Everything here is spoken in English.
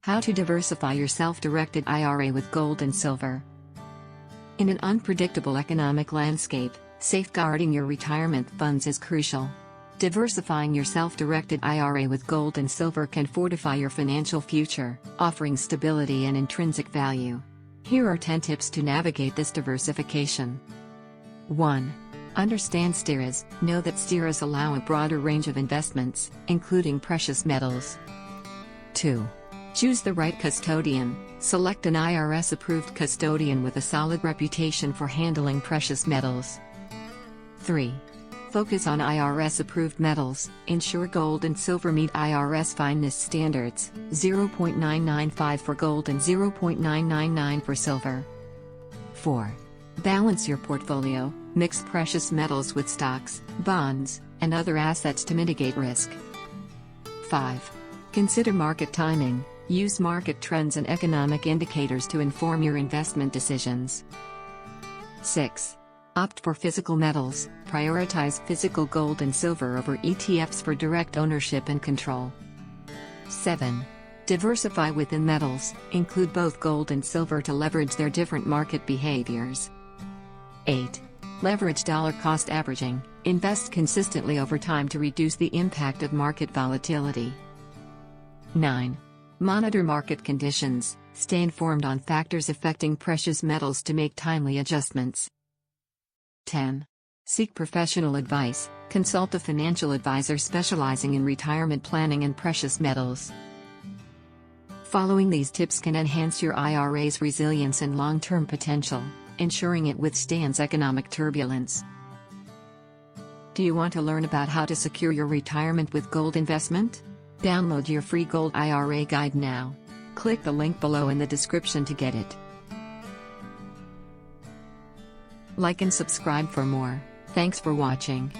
How to diversify your self-directed IRA with gold and silver. In an unpredictable economic landscape, safeguarding your retirement funds is crucial. Diversifying your self-directed IRA with gold and silver can fortify your financial future, offering stability and intrinsic value. Here are 10 tips to navigate this diversification. 1. Understand STIRAs. Know that STIRAs allow a broader range of investments, including precious metals. 2. Choose the right custodian. Select an IRS-approved custodian with a solid reputation for handling precious metals. 3. Focus on IRS-approved metals. Ensure gold and silver meet IRS fineness standards, 0.995 for gold and 0.999 for silver. 4. Balance your portfolio. Mix precious metals with stocks, bonds, and other assets to mitigate risk. 5. Consider market timing. Use market trends and economic indicators to inform your investment decisions. 6. Opt for physical metals. Prioritize physical gold and silver over ETFs for direct ownership and control. 7. Diversify within metals. Include both gold and silver to leverage their different market behaviors. 8. Leverage dollar cost averaging. Invest consistently over time to reduce the impact of market volatility. 9. Monitor market conditions. Stay informed on factors affecting precious metals to make timely adjustments. 10. Seek professional advice. Consult a financial advisor specializing in retirement planning and precious metals. Following these tips can enhance your IRA's resilience and long-term potential, ensuring it withstands economic turbulence. Do you want to learn about how to secure your retirement with gold investment? Download your free Gold IRA guide now. Click the link below in the description to get it. Like and subscribe for more. Thanks for watching.